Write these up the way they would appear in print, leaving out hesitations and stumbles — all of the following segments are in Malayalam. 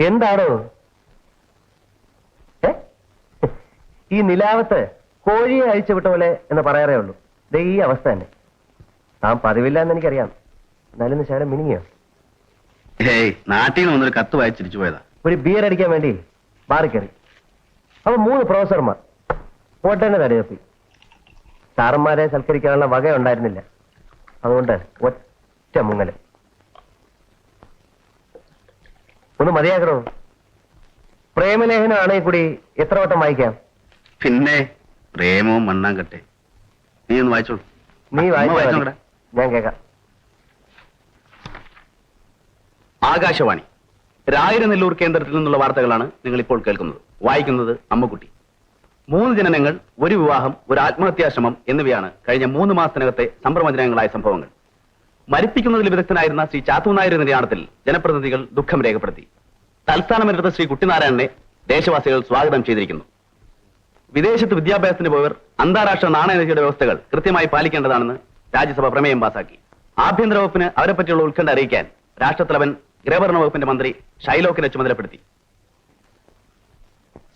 എന്താണോ ഈ നിലാവത്ത് കോഴിയെ അഴിച്ചു വിട്ട പോലെ എന്ന് പറയാറേ ഉള്ളൂ. ദേ ഈ അവസ്ഥ തന്നെ. താൻ പതിവില്ല എന്ന് എനിക്കറിയാം. എന്നാലും ശകലം മിനിങ്ങിയോ? ഏയ്, നാട്ടിൽ നിന്ന് വന്നൊരു കത്ത് വായിച്ചിരിച്ചു പോയതാ. ഒരു ബിയർ അടിക്കാൻ വേണ്ടി ബാറി കയറി. അപ്പൊ 3 പ്രൊഫസർമാർ ഓട്ടന്നെ തടയപ്പി. സാറന്മാരെ സൽക്കരിക്കാനുള്ള വക ഉണ്ടായിരുന്നില്ല. അതുകൊണ്ട് ഒറ്റ മുങ്ങല്. ഒന്ന് മതിയാക്കണോ? പ്രേമലേഖനം ആണെങ്കിൽ കൂടി എത്ര വട്ടം വായിക്കാം? പിന്നെ പ്രേമവും മണ്ണാങ്കട്ടെ. നീ ഒന്ന് വായിച്ചോളൂ. നീ വായിച്ചോ, വായിച്ചോടാ. ഞാൻ കേൾക്കാം. ആകാശവാണി രായിരനെല്ലൂർ കേന്ദ്രത്തിൽ നിന്നുള്ള വാർത്തകളാണ് നിങ്ങൾ ഇപ്പോൾ കേൾക്കുന്നത്. വായിക്കുന്നത് അമ്മക്കുട്ടി. 3 ജനനങ്ങൾ, ഒരു വിവാഹം, ഒരു ആത്മഹത്യാശ്രമം എന്നിവയാണ് കഴിഞ്ഞ 3 മാസത്തിനകത്തെ സംഭ്രമജനകങ്ങളായ സംഭവങ്ങൾ. മരിപ്പിക്കുന്നതിൽ വിദഗ്ധനായിരുന്ന ശ്രീ ചാത്തു നായരുടെ നിര്യാണത്തിൽ ജനപ്രതിനിധികൾ ദുഃഖം രേഖപ്പെടുത്തി. തൽസ്ഥാനമെടുത്ത ശ്രീ കുട്ടിനാരായണനെ ദേശവാസികൾ സ്വാഗതം ചെയ്തിരിക്കുന്നു. വിദേശത്ത് വിദ്യാഭ്യാസത്തിന് പോയവർ അന്താരാഷ്ട്ര നാണയനിധിയുടെ വ്യവസ്ഥകൾ കൃത്യമായി പാലിക്കേണ്ടതാണെന്ന് രാജ്യസഭ പ്രമേയം പാസാക്കി. ആഭ്യന്തര വകുപ്പിന് അവരെപ്പറ്റിയുള്ള ഉത്കണ്ഠ അറിയിക്കാൻ രാഷ്ട്രത്തലവൻ ഗൃഹഭരണ വകുപ്പിന്റെ മന്ത്രി ഷൈലോക്കിനെ ചുമതലപ്പെടുത്തി.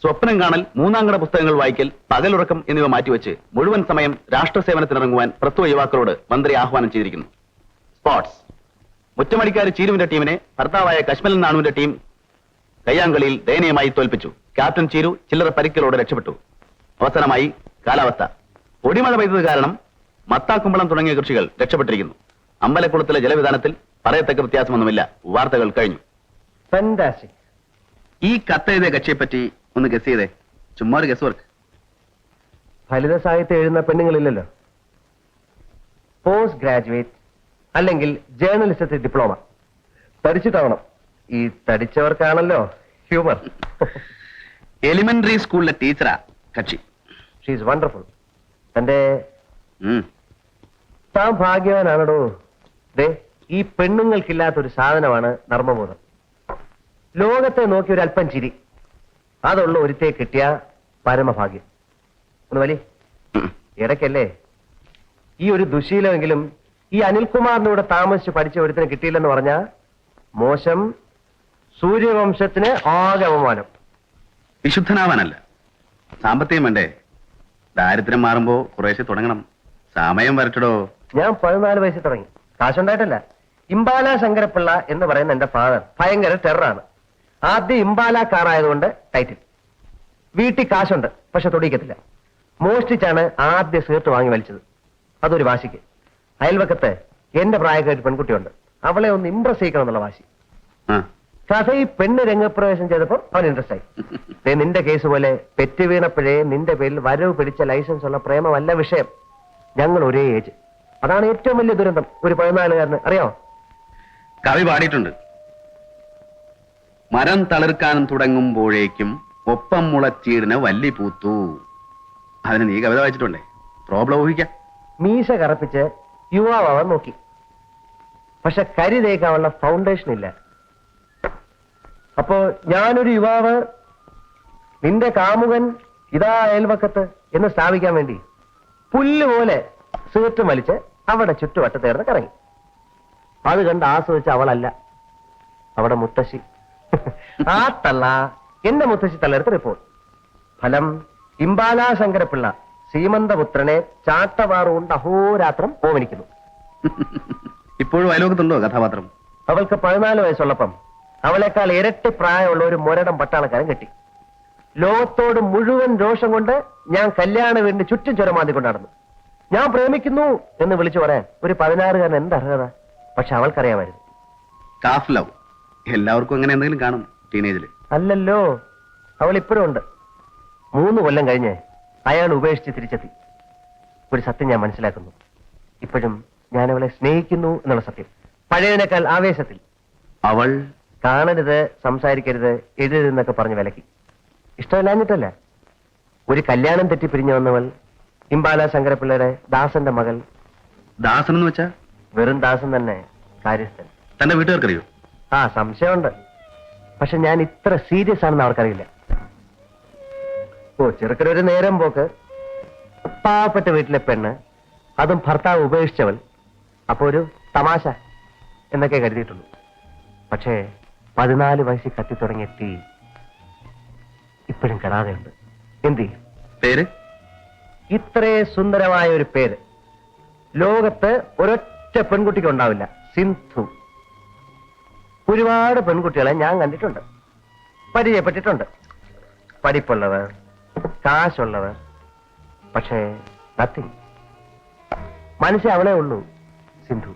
സ്വപ്നം കാണൽ, 3ാംകട പുസ്തകങ്ങൾ വായിക്കൽ, പകലുറക്കം എന്നിവ മാറ്റിവെച്ച് മുഴുവൻ സമയം രാഷ്ട്രസേവനത്തിനിറങ്ങുവാൻ പ്രസ്തുത യുവാക്കളോട് മന്ത്രി ആഹ്വാനം ചെയ്തിരിക്കുന്നു. സ്പോർട്സ് മുറ്റമടിക്കാരി ചീരുവിന്റെ ടീമിനെ ഭർത്താവായ കശ്മലൻ നാണുവിന്റെ ടീം കയ്യാങ്കളിയിൽ ദയനീയമായി തോൽപ്പിച്ചു. ക്യാപ്റ്റൻ ചീരു ചില്ലറ പരിക്കലോടെ രക്ഷപ്പെട്ടു. അവസാനമായി കാലാവസ്ഥ. പൊടിമഴ പെയ്തത് കാരണം മത്താക്കുമ്പളം തുടങ്ങിയ കൃഷികൾ രക്ഷപ്പെട്ടിരിക്കുന്നു. അമ്പലക്കുളത്തിലെ ജലവിധാനത്തിൽ പറയത്തക്ക വ്യത്യാസമൊന്നുമില്ല. വാർത്തകൾ കഴിഞ്ഞു. ഫാന്റാസ്റ്റിക്. ഈ കത്തെഴുതിയ കക്ഷിയെപ്പറ്റി ഒന്ന് ഗസ് ചെയ്തേ. ചുമ്മാ ഒരു ഗസ് വർക്ക്. ഫലിത സാഹിത്യം എഴുതുന്ന പെണ്ണുങ്ങളില്ലല്ലോ. പോസ്റ്റ് ഗ്രാജുവേറ്റ് അല്ലെങ്കിൽ ജേർണലിസത്തിൽ ഡിപ്ലോമ പഠിച്ചിട്ടാവണം. ഈ തടിച്ചവർക്കാണല്ലോ ഹ്യൂമർ. എലിമെന്ററി സ്കൂളിലെ ടീച്ചറാ കക്ഷി. She is wonderful. താൻ ഭാഗ്യവാനാണോ? ദേ, ഈ പെണ്ണുങ്ങൾക്കില്ലാത്തൊരു സാധനമാണ് നർമ്മബോധം. ലോകത്തെ നോക്കി ഒരു അല്പം ചിരി, അതുള്ള ഒരുത്തെ കിട്ടിയ പരമഭാഗ്യം. ഒന്ന് വലി. ഇടയ്ക്കല്ലേ ഈ ഒരു ദുശീലമെങ്കിലും ഈ അനിൽകുമാറിനൂടെ താമസിച്ച് പഠിച്ച ഒരുത്തിന് കിട്ടിയില്ലെന്ന് പറഞ്ഞ മോശം. സൂര്യവംശത്തിന് ആകെ അപമാനം. വിശുദ്ധനാവാനല്ല, സാമ്പത്തികം വേണ്ടേ? ദാരിദ്ര്യം മാറുമ്പോ കുറേശ്ശെ തുടങ്ങണം. സമയം വരട്ടടോ. ഞാൻ 14 വയസ്സിൽ തുടങ്ങി. കാശുണ്ടായിട്ടല്ല. ഇമ്പാല ശങ്കരപ്പിള്ള എന്ന് പറയുന്ന എന്റെ ഫാദർ ഭയങ്കര ടെററാണ്. ആദ്യം ഇമ്പാല കാറായതുകൊണ്ട് ടൈറ്റിൽ. വീട്ടിൽ കാശുണ്ട്, പക്ഷെ തൊടിക്കത്തില്ല. മോഷ്ടിച്ചാണ് ആദ്യ സീർട്ട് വാങ്ങി വലിച്ചത്. അതൊരു വാശിക്ക്. അയൽവക്കത്ത് എന്റെ പ്രായക്കാരി പെൺകുട്ടിയുണ്ട്. അവളെ ഒന്ന് ഇംപ്രസ് ചെയ്യിക്കണം എന്നുള്ള വാശി. കഥയിൽ പെണ്ണ് രംഗപ്രവേശം ചെയ്തപ്പോ അവൻ ഇൻട്രസ്റ്റ് ആയി. നിന്റെ കേസ് പോലെ പെറ്റ് വീണപ്പോഴേ നിന്റെ പേരിൽ വരവ് പിടിച്ച ലൈസൻസ് ഉള്ള പ്രേമമല്ല വിഷയം. ഞങ്ങൾ ഒരേ ഏജ്. അതാണ് ഏറ്റവും വലിയ ദുരന്തം ഒരു 14കാരന്. അറിയാമോ? കവി പാടിയിട്ടുണ്ട്. മരം തളിർക്കാൻ തുടങ്ങുമ്പോഴേക്കും ഒപ്പം മുളച്ചീടിന് വല്ലി പൂത്തു. അതിന് നീ കവിത വായിച്ചിട്ടുണ്ടേ. പ്രോബ്ലം ഊഹിക്കാം. മീശ കറപ്പിച്ച് യുവാവാൻ നോക്കി, പക്ഷെ കരി തേക്കാനുള്ള ഫൗണ്ടേഷൻ ഇല്ല. അപ്പോ ഞാനൊരു യുവാവ്, നിന്റെ കാമുകൻ ഇതാ അയൽവക്കത്ത് എന്ന് സ്ഥാപിക്കാൻ വേണ്ടി പുല്ലുപോലെ സീർട്ട് വലിച്ച് അവിടെ ചുറ്റുവട്ടത്തേർന്ന് കറങ്ങി. അത് കണ്ട് ആസ്വദിച്ച അവളല്ല, അവിടെ മുത്തശ്ശി. ആ തള്ള എന്റെ മുത്തശ്ശി തള്ളെടുത്ത് റിപ്പോർട്ട്. ഫലം ഇമ്പാല ശങ്കരപ്പിള്ള സീമന്തപുത്രനെ ചാട്ടവാറുകൊണ്ട് അഹോരാത്രം ഓമനിക്കുന്നു. ഇപ്പോഴും അയലോകത്തുണ്ടോ കഥാപാത്രം? അവൾക്ക് 14 വയസ്സുള്ളപ്പം അവളെക്കാൾ ഇരട്ടി പ്രായമുള്ള ഒരു മുരടം പട്ടാളക്കാരൻ കെട്ടി. ലോകത്തോട് മുഴുവൻ രോഷം കൊണ്ട് ഞാൻ കല്യാണ വീടിന് ചുറ്റും ചുരമാന്തി കൊണ്ടാടുന്നു. ഞാൻ പ്രേമിക്കുന്നു എന്ന് വിളിച്ചു പറയാൻ ഒരു 16കാരൻ എന്ത് അർഹത? പക്ഷെ അവൾക്കറിയാമായിരുന്നു. കാഫ് ലവ് എല്ലാവർക്കും അങ്ങനെ എന്തെങ്കിലും കാണും ടീനേജില്. അല്ലല്ലോ, അവൾ ഇപ്പോഴും ഉണ്ട്. 3 കൊല്ലം കഴിഞ്ഞ് അയാൾ ഉപേക്ഷിച്ച് തിരിച്ചെത്തി. ഒരു സത്യം ഞാൻ മനസ്സിലാക്കുന്നു. ഇപ്പോഴും ഞാൻ അവളെ സ്നേഹിക്കുന്നു എന്നുള്ള സത്യം. പഴയതിനേക്കാൾ ആവേശത്തിൽ. അവൾ കാണരുത്, സംസാരിക്കരുത്, എഴുതരുതെന്നൊക്കെ പറഞ്ഞ് വിലക്കി. ഇഷ്ടമില്ലാഞ്ഞിട്ടല്ല. ഒരു കല്യാണം തെറ്റി പിരിഞ്ഞു വന്നവൾ ഇമ്പാല ശങ്കരപ്പിള്ളയുടെ ദാസന്റെ മകൾ. ദാസൻ എന്ന് വെച്ചാ? വെറും ദാസൻ തന്നെ, കാര്യസ്ഥൻ. തന്റെ വീട്ടുകാർക്കറിയോ? ആ, സംശയമുണ്ട്. പക്ഷെ ഞാൻ ഇത്ര സീരിയസ് ആണെന്ന് അവർക്കറിയില്ല. ഓ, ചെറുക്കനൊരു നേരം പോക്ക്. പാവപ്പെട്ട വീട്ടിലെ പെണ്ണ്, അതും ഭർത്താവ് ഉപേക്ഷിച്ചവൾ. അപ്പൊ ഒരു തമാശ. എന്നൊക്കെ കരുതിയിട്ടുള്ളൂ. പക്ഷേ 14 വയസ്സിൽ കത്തി തുടങ്ങിയ തീ ഇപ്പോഴും കെടാതെയുണ്ട്. എന്ത് ചെയ്യും? പേര്? ഇത്രേ സുന്ദരമായ ഒരു പേര് ലോകത്ത് ഒരൊറ്റ പെൺകുട്ടിക്ക് ഉണ്ടാവില്ല. സിന്ധു. ഒരുപാട് പെൺകുട്ടികളെ ഞാൻ കണ്ടിട്ടുണ്ട്, പരിചയപ്പെട്ടിട്ടുണ്ട്. പഠിപ്പുള്ളവർ, കാശുള്ളവർ, പക്ഷേ നത്തിങ്. മനസ്സിൽ അവളെ ഉള്ളൂ, സിന്ധു.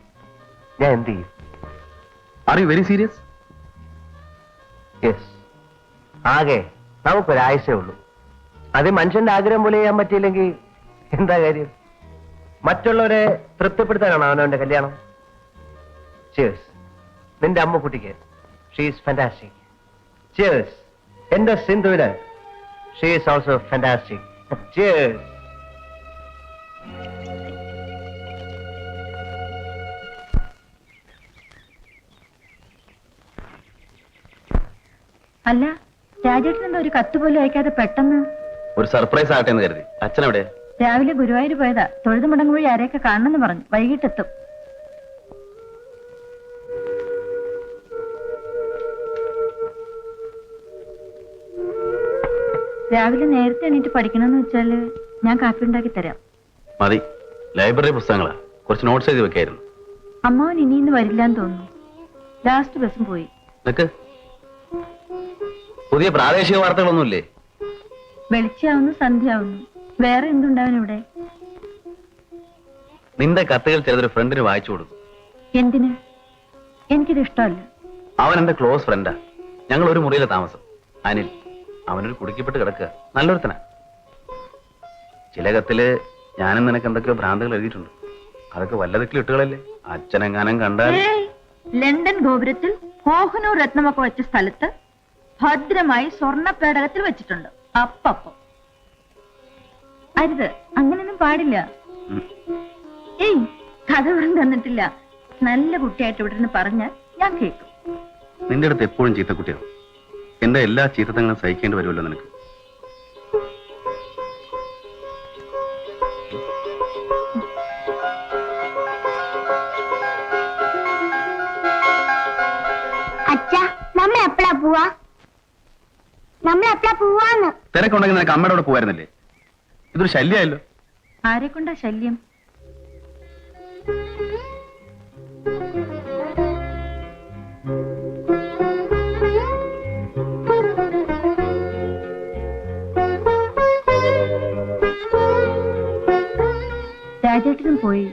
ഞാൻ എന്ത് ചെയ്യും? Are you very serious? Yes. ആകെ നമുക്കൊരാഴ്ചയേ ഉള്ളൂ. അത് മനുഷ്യന്റെ ആഗ്രഹം പോലെ ചെയ്യാൻ പറ്റിയില്ലെങ്കിൽ എന്താ കാര്യം? മറ്റുള്ളവരെ തൃപ്തിപ്പെടുത്താനാണോ അവനവന്റെ കല്യാണം? ചിയേഴ്സ്. നിന്റെ അമ്മക്കുട്ടിക്ക് ഷീ ഈസ് ഫാന്റാസ്റ്റിക്. ചിയേഴ്സ്. എന്റെ സിന്ധുവിന് she is also fantastic. Cheers. അല്ല, രാജേട്ടൻ എന്താ ഒരു കത്ത് പോലും അയക്കാതെ പെട്ടെന്ന്? ഒരു സർപ്രൈസ് ആകട്ടെ എന്ന് കരുതി. അച്ഛനെവിടെ? രാവിലെ ഗുരുവായൂർ പോയതാ. തൊഴുതു മുടങ്ങ് വഴി ആരെയൊക്കെ കാണണമെന്ന് പറഞ്ഞു. വൈകിട്ടെത്തും. രാവിലെ നേരത്തെ എണീറ്റ് പഠിക്കണമെന്ന് വെച്ചാല് ഞാൻ കാപ്പി ഉണ്ടാക്കി തരാം. മതി. ലൈബ്രറി പുസ്തകങ്ങളാ. കുറച്ച് നോട്ട്സ് എഴുതി വെക്കായിരുന്നു. അമ്മാവൻ ഇനിയിന്ന് വരില്ലാന്ന് തോന്നുന്നു. ലാസ്റ്റ് ബസ്സും പോയി. നിനക്ക് പുതിയ പ്രാദേശിക വാർത്തകളൊന്നുമില്ലേ? വെളിച്ചാവുന്നു, സന്ധ്യയാവുന്നു. വേറെ എന്തുണ്ടാവും ഇവിടെ? നിന്റെ കത്തുകൾ ചിലതൊരു ഫ്രണ്ടിന് വായിച്ചു കൊടുക്കും. എന്തിന്? എനിക്കിത് ഇഷ്ടമല്ല. അവൻ എന്റെ ക്ലോസ് ഫ്രണ്ടാ. ഞങ്ങൾ ഒരു മുറിയിലെ താമസം. അനിൽ. അവനൊരു കുടുക്കിപ്പെട്ട് കിടക്കുക. നല്ലൊരുത്തനാ. ചില കത്തില് ഞാനും നിനക്ക് എന്തൊക്കെയോ ഭ്രാന്തുകൾ എഴുതിയിട്ടുണ്ട്. അതൊക്കെ വല്ലതൊക്കെ ഇട്ടുകളല്ലേ? അച്ഛനെങ്ങാനും കണ്ടാൽ. ലണ്ടൻ ഗോപുരത്തിൽ കോഹനൂർ രത്നമൊക്കെ വെച്ച സ്ഥലത്ത് ഭദ്രമായി സ്വർണ്ണ പേടകത്തിൽ വെച്ചിട്ടുണ്ട്. അപ്പം അരുത്, അങ്ങനെയൊന്നും പാടില്ല. ഏയ്, കഥ പറഞ്ഞു തന്നിട്ടില്ല. നല്ല കുട്ടിയായിട്ട് ഇവിടെ നിന്ന് പറഞ്ഞാൽ ഞാൻ കേൾക്കും. നിന്റെ അടുത്ത് എപ്പോഴും ചീത്തക്കുട്ടിയാണ്. എന്റെ എല്ലാ ചീത്തങ്ങളും സഹിക്കേണ്ടി വരുമല്ലോ നിനക്ക്. തിരക്കുണ്ടെങ്കിൽ നിനക്ക് അമ്മയുടെ കൂടെ പോവായിരുന്നില്ലേ? ഇതൊരു ശല്യമായല്ലോ. ആരെ കൊണ്ടാ ശല്യം? രാജേട്ടനും പോയി.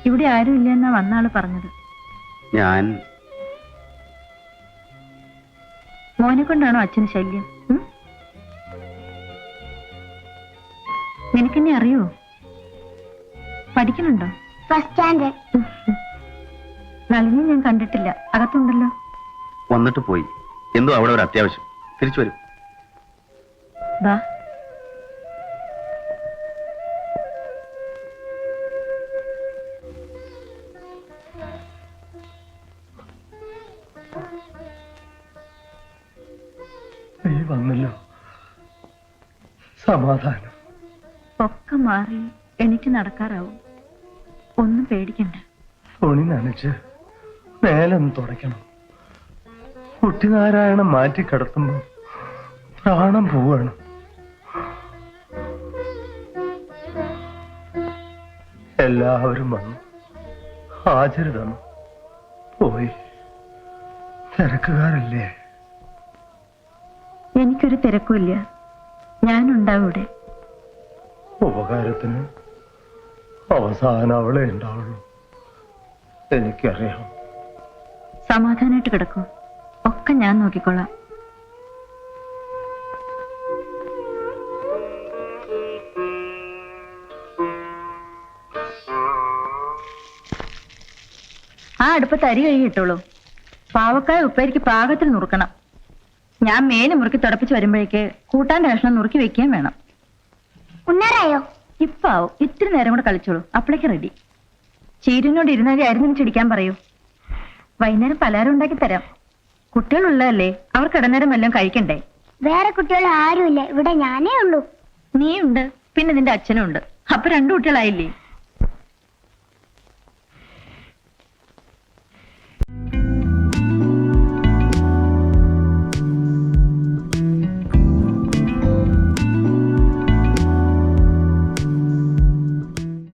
ഇവിടെ ആരും ഇല്ലെന്നാ വന്നാള് പറഞ്ഞത്. ഞാൻ മോനെ കൊണ്ടാണോ അച്ഛന് ശല്യം? നിനക്കെന്നെ അറിയോ? പഠിക്കണുണ്ടോ? First standard. നളിനി ഞാൻ കണ്ടിട്ടില്ല. അകത്തുണ്ടല്ലോ. വന്നിട്ട് പോയി. എന്തോ അവിടെ ഒരു അത്യാവശ്യം. തിരിച്ചു വരും. വാ. നീ വന്നല്ലോ. സമാധാനം. ഒക്കെ മാറി എനിക്ക് നടക്കാറാവും. ഒന്നും പേടിക്കണ്ട. തുണി നനച്ച് മേലൊന്ന് തുടയ്ക്കണം. കുട്ടിനാരായണം മാറ്റി കിടത്തുമ്പോ പ്രാണം പോവാണ്. എല്ലാവരും വന്നു, ഹാജര് തന്നു, പോയി. തിരക്കുകാരല്ലേ? എനിക്കൊരു തിരക്കുമില്ല. ഞാനുണ്ടാവും ഇവിടെ. ഉപകാരത്തിന് അവസാനം അവളെ ഉണ്ടാവുള്ളൂ. എനിക്കറിയാം. സമാധാനമായിട്ട് കിടക്കൂ. ഒക്കെ ഞാൻ നോക്കിക്കൊള്ളാം. ആ അടുപ്പത്ത് അരി കഴുകിയിട്ടുള്ളൂ. പാവക്കായ ഉപ്പേരിക്ക് പാകത്തിൽ നുറുക്കണം. ഞാൻ മേല് മുറുക്കി തുടപ്പിച്ച് വരുമ്പോഴേക്ക് കൂട്ടാൻ കഷ്ണം നുറുക്കി വെക്കുകയും വേണം. ഉണ്ണാറായോ? ഇപ്പാവും. ഇത്തിരി നേരം കൂടെ കളിച്ചോളൂ. അപ്പളേക്ക് റെഡി. ചീരിനോട് ഇരുന്നാലേ അരിഞ്ഞു ചിടിക്കാൻ പറയൂ. വൈകുന്നേരം പലഹാരം ഉണ്ടാക്കി തരാം. കുട്ടികളുള്ളതല്ലേ, അവർക്ക് ഇടനേരം വല്ലതും കഴിക്കണ്ടേ? വേറെ കുട്ടികൾ ആരുമില്ല, ഇവിടെ ഞാനേ ഉള്ളൂ. നീയുണ്ട്, പിന്നെ നിന്റെ അച്ഛനും ഉണ്ട്. അപ്പൊ 2 കുട്ടികളായില്ലേ?